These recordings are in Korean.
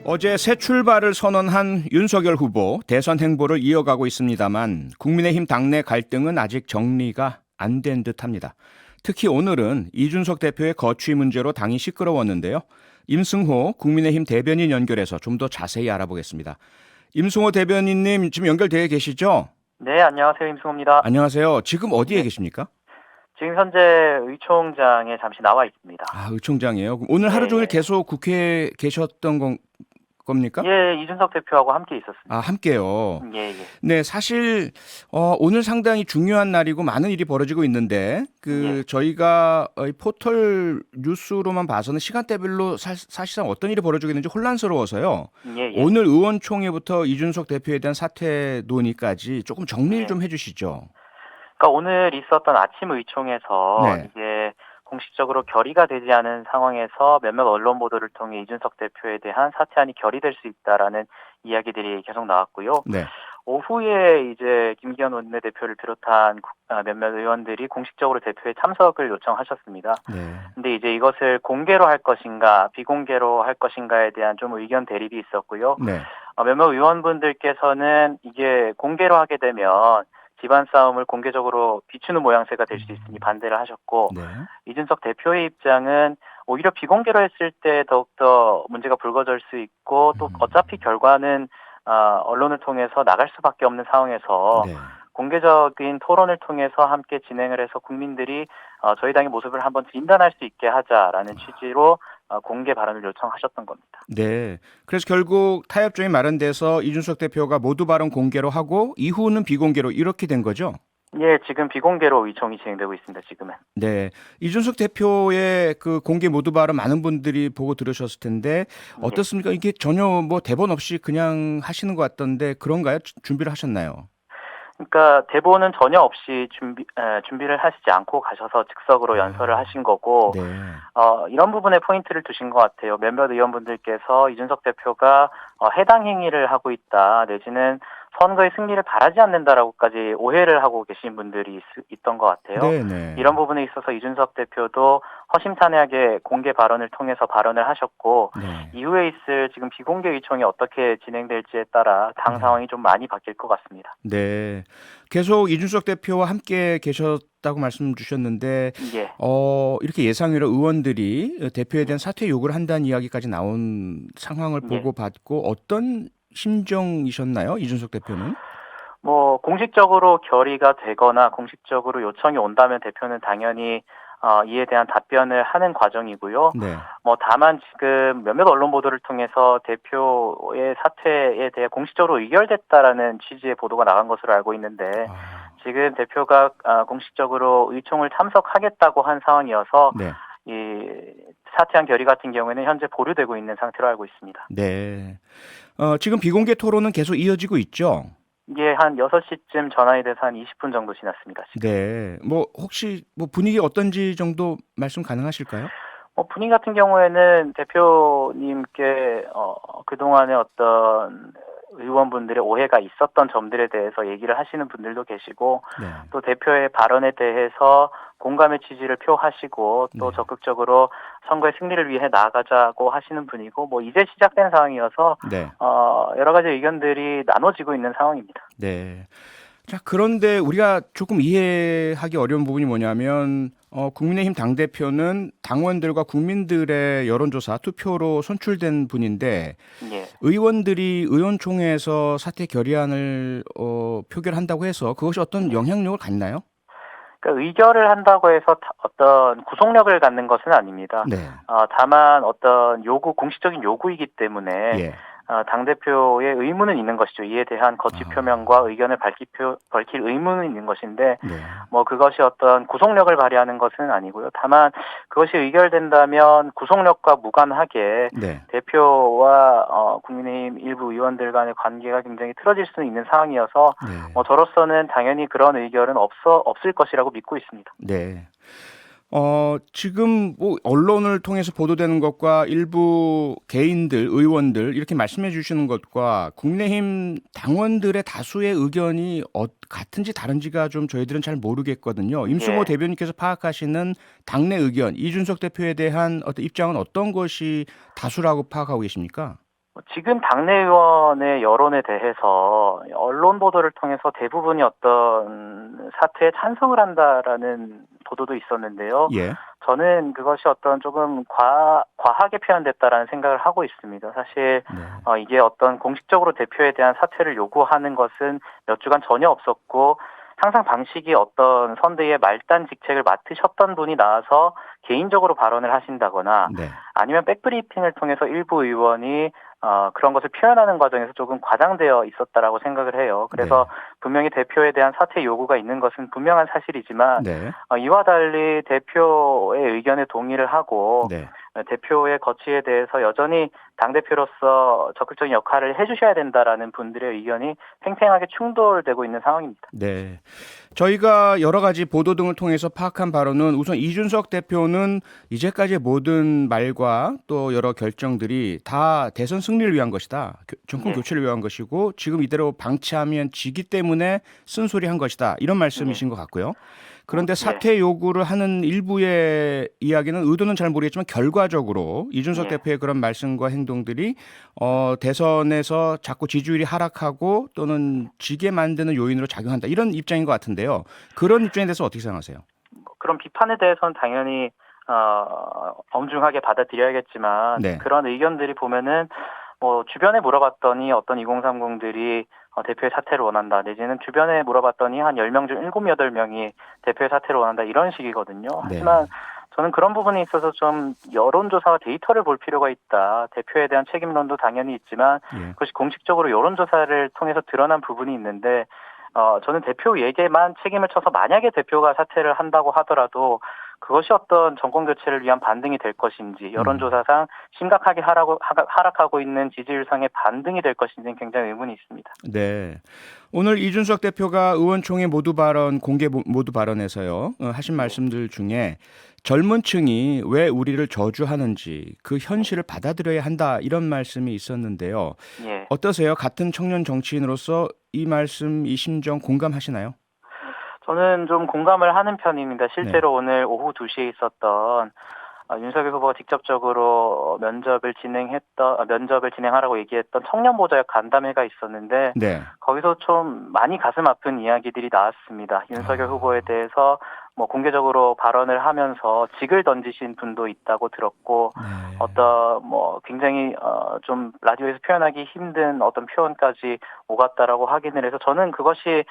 어제 새 출발을 선언한 윤석열 후보 대선 행보를 이어가고 있습니다만 국민의힘 당내 갈등은 아직 정리가 안 된 듯합니다. 특히 오늘은 이준석 대표의 거취 문제로 당이 시끄러웠는데요. 임승호 국민의힘 대변인 연결해서 좀 더 자세히 알아보겠습니다. 임승호 대변인님 지금 연결되어 계시죠? 네, 안녕하세요. 임승호입니다. 안녕하세요. 지금 어디에 네, 계십니까? 지금 현재 의총장에 잠시 나와 있습니다. 아, 의총장이에요. 그럼 오늘 하루 종일 네, 계속 국회에 계셨던 겁니까? 예, 이준석 대표하고 함께 아, 있었습니다. 함께요. 예, 예, 네, 사실 오늘 상당히 중요한 날이고 많은 일이 벌어지고 있는데 예, 저희가 이 포털 뉴스로만 봐서는 시간대별로 사실상 어떤 일이 벌어지고 있는지 혼란스러워서요. 예, 예, 오늘 의원총회부터 이준석 대표에 대한 사퇴 논의까지 조금 정리를 예. 좀 해주시죠. 그러니까 오늘 있었던 아침 의총에서 네, 이게 공식적으로 결의가 되지 않은 상황에서 몇몇 언론 보도를 통해 이준석 대표에 대한 사퇴안이 결의될 수 있다라는 이야기들이 계속 나왔고요. 네, 오후에 이제 김기현 원내대표를 비롯한 몇몇 의원들이 공식적으로 대표의 참석을 요청하셨습니다. 네, 근데 이제 이것을 공개로 할 것인가, 비공개로 할 것인가에 대한 좀 의견 대립이 있었고요. 네, 몇몇 의원분들께서는 이게 공개로 하게 되면 집안 싸움을 공개적으로 비추는 모양새가 될 수 있으니 반대를 하셨고, 네, 이준석 대표의 입장은 오히려 비공개로 했을 때 더욱더 문제가 불거질 수 있고, 또 어차피 결과는 언론을 통해서 나갈 수밖에 없는 상황에서 네. 공개적인 토론을 통해서 함께 진행을 해서 국민들이 저희 당의 모습을 한번 진단할 수 있게 하자라는 취지로 공개 발언을 요청하셨던 겁니다. 네. 그래서 결국 타협점이 마련돼서 이준석 대표가 모두 발언 공개로 하고 이후는 비공개로 이렇게 된 거죠? 예, 지금 비공개로 의총이 진행되고 있습니다. 지금은. 네. 이준석 대표의 그 공개 모두 발언 많은 분들이 보고 들으셨을 텐데 예. 어떻습니까? 이게 전혀 뭐 대본 없이 그냥 하시는 것 같던데 그런가요? 준비를 하셨나요? 그러니까 대본은 전혀 없이 준비를 하시지 않고 가셔서 즉석으로 연설을 아, 하신 거고, 네. 이런 부분에 포인트를 두신 것 같아요. 몇몇 의원분들께서 이준석 대표가 해당 행위를 하고 있다, 내지는 선거의 승리를 바라지 않는다라고까지 오해를 하고 계신 분들이 있던 것 같아요. 네, 네. 이런 부분에 있어서 이준석 대표도 허심탄회하게 공개 발언을 통해서 발언을 하셨고, 네. 이후에 있을 지금 비공개 의총이 어떻게 진행될지에 따라 당 네. 상황이 좀 많이 바뀔 것 같습니다. 네. 계속 이준석 대표와 함께 계셨다고 말씀 주셨는데 예. 이렇게 예상외로 의원들이 대표에 대한 사퇴 요구를 한다는 이야기까지 나온 상황을 예. 보고 받고 어떤 심정이셨나요? 이준석 대표는? 뭐 공식적으로 결의가 되거나 공식적으로 요청이 온다면 대표는 당연히 이에 대한 답변을 하는 과정이고요. 네. 뭐 다만 지금 몇몇 언론 보도를 통해서 대표의 사퇴에 대해 공식적으로 의결됐다라는 취지의 보도가 나간 것으로 알고 있는데, 아, 지금 대표가 공식적으로 의총을 참석하겠다고 한 상황이어서 네. 이 사퇴한 결의 같은 경우에는 현재 보류되고 있는 상태로 알고 있습니다. 네. 지금 비공개 토론은 계속 이어지고 있죠? 이게 한 6시쯤 전환이 돼서 한 20분 정도 지났습니다, 지금. 네. 뭐 혹시 뭐 분위기 어떤지 정도 말씀 가능하실까요? 분위기 같은 경우에는 대표님께 그동안의 어떤 의원분들의 오해가 있었던 점들에 대해서 얘기를 하시는 분들도 계시고, 네. 또 대표의 발언에 대해서 공감의 취지를 표하시고, 또 네. 적극적으로 선거의 승리를 위해 나아가자고 하시는 분이고, 뭐 이제 시작된 상황이어서 네. 여러 가지 의견들이 나눠지고 있는 상황입니다. 네. 자, 그런데 우리가 조금 이해하기 어려운 부분이 뭐냐면, 국민의힘 당대표는 당원들과 국민들의 여론조사 투표로 선출된 분인데, 예. 의원들이 의원총회에서 사퇴 결의안을 표결한다고 해서 그것이 어떤 예. 영향력을 갖나요? 그러니까 의결을 한다고 해서 어떤 구속력을 갖는 것은 아닙니다. 네. 다만 어떤 공식적인 요구이기 때문에 예. 당대표의 의무는 있는 것이죠. 이에 대한 거취 아, 표명과 의견을 밝힐 의무는 있는 것인데, 네. 뭐 그것이 어떤 구속력을 발휘하는 것은 아니고요. 다만 그것이 의결된다면 구속력과 무관하게 네. 대표와 국민의힘 일부 의원들 간의 관계가 굉장히 틀어질 수 있는 상황이어서 네. 저로서는 당연히 그런 의결은 없을 것이라고 믿고 있습니다. 네. 지금 뭐 언론을 통해서 보도되는 것과 일부 개인들, 의원들 이렇게 말씀해 주시는 것과 국민의힘 당원들의 다수의 의견이 같은지 다른지가 좀 저희들은 잘 모르겠거든요. 임승호 예. 대변인께서 파악하시는 당내 의견, 이준석 대표에 대한 어떤 입장은 어떤 것이 다수라고 파악하고 계십니까? 지금 당내 의원의 여론에 대해서 언론 보도를 통해서 대부분이 어떤 사태에 찬성을 한다라는 보도도 있었는데요. 예. 저는 그것이 어떤 조금 과하게 표현됐다라는 생각을 하고 있습니다. 사실 네. 이게 어떤 공식적으로 대표에 대한 사퇴를 요구하는 것은 몇 주간 전혀 없었고 항상 방식이 어떤 선대위의 말단 직책을 맡으셨던 분이 나와서 개인적으로 발언을 하신다거나 네. 아니면 백브리핑을 통해서 일부 의원이 그런 것을 표현하는 과정에서 조금 과장되어 있었다라고 생각을 해요. 그래서 분명히 대표에 대한 사퇴 요구가 있는 것은 분명한 사실이지만 네. 이와 달리 대표의 의견에 동의를 하고 네. 대표의 거취에 대해서 여전히 당대표로서 적극적인 역할을 해주셔야 된다라는 분들의 의견이 팽팽하게 충돌되고 있는 상황입니다. 네. 저희가 여러 가지 보도 등을 통해서 파악한 바로는 우선 이준석 대표는 이제까지의 모든 말과 또 여러 결정들이 다 대선 승리를 위한 것이다. 정권 예. 교체를 위한 것이고 지금 이대로 방치하면 지기 때문에 쓴소리 한 것이다. 이런 말씀이신 것 같고요. 그런데 사퇴 요구를 하는 일부의 이야기는 의도는 잘 모르겠지만 결과적으로 이준석 예. 대표의 그런 말씀과 행동들이 대선에서 자꾸 지지율이 하락하고 또는 지게 만드는 요인으로 작용한다. 이런 입장인 것 같은데요. 그런 입장에 대해서 어떻게 생각하세요? 그런 비판에 대해서는 당연히 엄중하게 받아들여야겠지만 네. 그런 의견들이 보면은 주변에 물어봤더니 어떤 2030들이 대표의 사퇴를 원한다. 내지는 주변에 물어봤더니 한 10명 중 7, 8명이 대표의 사퇴를 원한다. 이런 식이거든요. 네. 하지만 저는 그런 부분에 있어서 좀 여론조사와 데이터를 볼 필요가 있다. 대표에 대한 책임론도 당연히 있지만 예. 그것이 공식적으로 여론조사를 통해서 드러난 부분이 있는데 저는 대표에게만 책임을 쳐서 만약에 대표가 사퇴를 한다고 하더라도 그것이 어떤 정권 교체를 위한 반등이 될 것인지 여론조사상 심각하게 하락하고 있는 지지율상의 반등이 될 것인지는 굉장히 의문이 있습니다. 네. 오늘 이준석 대표가 의원총회 공개 모두 발언에서요. 하신 말씀들 중에 젊은 층이 왜 우리를 저주하는지 그 현실을 받아들여야 한다 이런 말씀이 있었는데요. 예. 어떠세요? 같은 청년 정치인으로서 이 말씀, 이 심정 공감하시나요? 저는 좀 공감을 하는 편입니다. 실제로 오늘 오후 2시에 있었던 윤석열 후보가 직접적으로 면접을 진행하라고 얘기했던 청년보좌역 간담회가 있었는데 네. 거기서 좀 많이 가슴 아픈 이야기들이 나왔습니다. 윤석열 후보에 대해서 공개적으로 발언을 하면서 직을 던지신 분도 있다고 들었고 네. 굉장히 좀 라디오에서 표현하기 힘든 어떤 표현까지 오갔다라고 확인을 해서 저는 그것이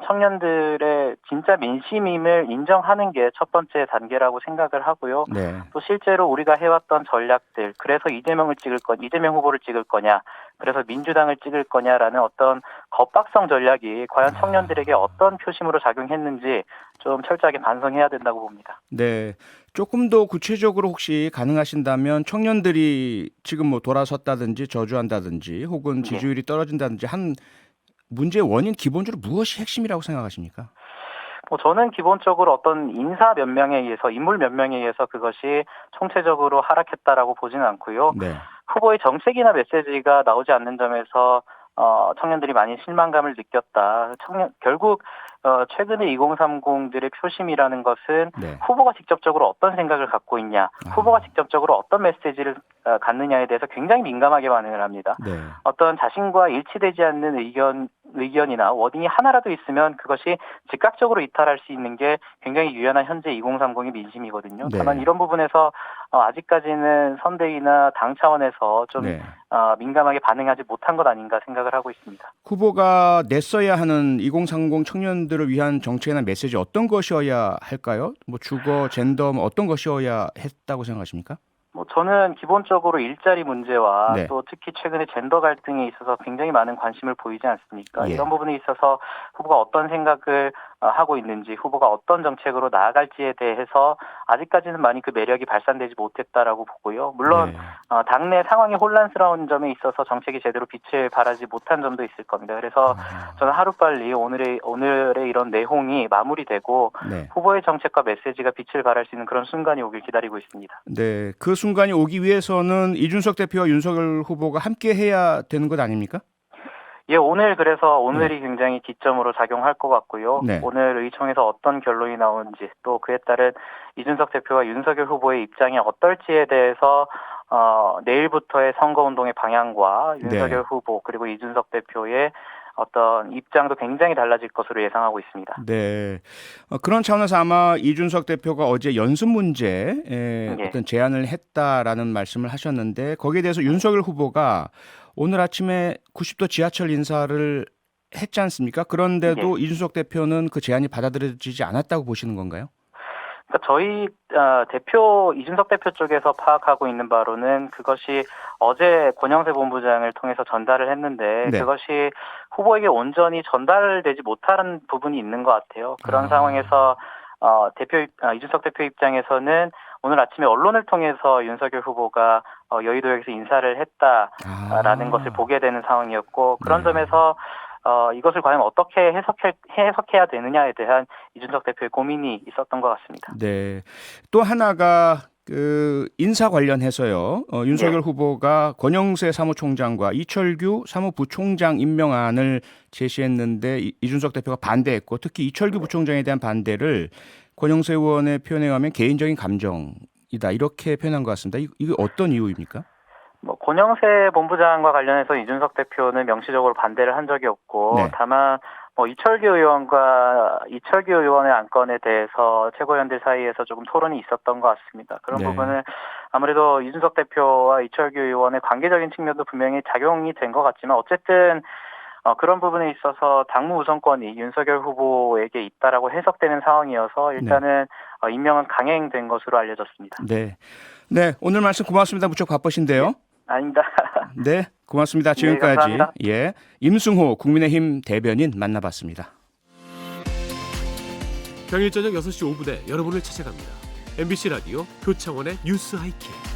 청년들의 진짜 민심임을 인정하는 게 첫 번째 단계라고 생각을 하고요. 네. 또 실제로 우리가 해왔던 전략들, 그래서 이재명 후보를 찍을 거냐, 그래서 민주당을 찍을 거냐라는 어떤 겁박성 전략이 과연 청년들에게 어떤 표심으로 작용했는지 좀 철저하게 반성해야 된다고 봅니다. 네. 조금 더 구체적으로 혹시 가능하신다면 청년들이 지금 돌아섰다든지 저주한다든지 혹은 지지율이 떨어진다든지 한 문제의 원인 기본적으로 무엇이 핵심이라고 생각하십니까? 저는 기본적으로 어떤 인물 몇 명에 의해서 그것이 총체적으로 하락했다라고 보지는 않고요. 네. 후보의 정책이나 메시지가 나오지 않는 점에서 청년들이 많이 실망감을 느꼈다. 결국 최근에 2030들의 표심이라는 것은 네. 후보가 직접적으로 어떤 생각을 갖고 있냐, 후보가 직접적으로 어떤 메시지를 갖느냐에 대해서 굉장히 민감하게 반응을 합니다. 네. 어떤 자신과 일치되지 않는 의견이나 워딩이 하나라도 있으면 그것이 즉각적으로 이탈할 수 있는 게 굉장히 유연한 현재 2030의 민심이거든요. 네. 다만 이런 부분에서 아직까지는 선대위나 당 차원에서 좀 네. 민감하게 반응하지 못한 것 아닌가 생각을 하고 있습니다. 후보가 냈어야 하는 2030 청년들을 위한 정책이나 메시지 어떤 것이어야 할까요? 주거, 젠더 어떤 것이어야 했다고 생각하십니까? 저는 기본적으로 일자리 문제와 네. 또 특히 최근에 젠더 갈등에 있어서 굉장히 많은 관심을 보이지 않습니까? 예. 이런 부분에 있어서 후보가 어떤 생각을 하고 있는지, 후보가 어떤 정책으로 나아갈지에 대해서 아직까지는 많이 그 매력이 발산되지 못했다라고 보고요. 물론 네. 당내 상황이 혼란스러운 점에 있어서 정책이 제대로 빛을 발하지 못한 점도 있을 겁니다. 그래서 저는 하루빨리 오늘의 이런 내홍이 마무리되고 네. 후보의 정책과 메시지가 빛을 발할 수 있는 그런 순간이 오길 기다리고 있습니다. 네. 그 순간이 오기 위해서는 이준석 대표와 윤석열 후보가 함께 해야 되는 것 아닙니까? 예, 오늘이 굉장히 기점으로 작용할 것 같고요. 네. 오늘 의총에서 어떤 결론이 나오는지 또 그에 따른 이준석 대표와 윤석열 후보의 입장이 어떨지에 대해서 내일부터의 선거운동의 방향과 윤석열 네. 후보 그리고 이준석 대표의 어떤 입장도 굉장히 달라질 것으로 예상하고 있습니다. 네. 그런 차원에서 아마 이준석 대표가 어제 연습 문제에 예. 어떤 제안을 했다라는 말씀을 하셨는데 거기에 대해서 윤석열 후보가 오늘 아침에 90도 지하철 인사를 했지 않습니까? 그런데도 이준석 대표는 그 제안이 받아들여지지 않았다고 보시는 건가요? 그러니까 저희 이준석 대표 쪽에서 파악하고 있는 바로는 그것이 어제 권영세 본부장을 통해서 전달을 했는데 네. 그것이 후보에게 온전히 전달되지 못하는 부분이 있는 것 같아요. 그런 상황에서 이준석 대표 입장에서는 오늘 아침에 언론을 통해서 윤석열 후보가 여의도역에서 인사를 했다라는 것을 보게 되는 상황이었고 그런 네. 점에서 이것을 과연 어떻게 해석해야 되느냐에 대한 이준석 대표의 고민이 있었던 것 같습니다. 네. 또 하나가 그 인사 관련해서요. 윤석열 후보가 권영세 사무총장과 이철규 사무부총장 임명안을 제시했는데 이준석 대표가 반대했고 특히 이철규 부총장에 대한 반대를 권영세 의원의 표현에 의하면 개인적인 감정이다 이렇게 표현한 것 같습니다. 이게 어떤 이유입니까? 권영세 본부장과 관련해서 이준석 대표는 명시적으로 반대를 한 적이 없고 네. 다만 이철규 의원의 안건에 대해서 최고위원들 사이에서 조금 토론이 있었던 것 같습니다. 그런 네. 부분은 아무래도 이준석 대표와 이철규 의원의 관계적인 측면도 분명히 작용이 된 것 같지만 어쨌든 그런 부분에 있어서 당무 우선권이 윤석열 후보에게 있다라고 해석되는 상황이어서 일단은 임명은 강행된 것으로 알려졌습니다. 네. 네. 오늘 말씀 고맙습니다. 무척 바쁘신데요. 아닙니다. 네. 고맙습니다. 지금까지 감사합니다. 임승호 국민의힘 대변인 만나봤습니다. 평일 저녁 6시 5분에 여러분을 찾아갑니다. MBC 라디오 표창원의 뉴스 하이킥.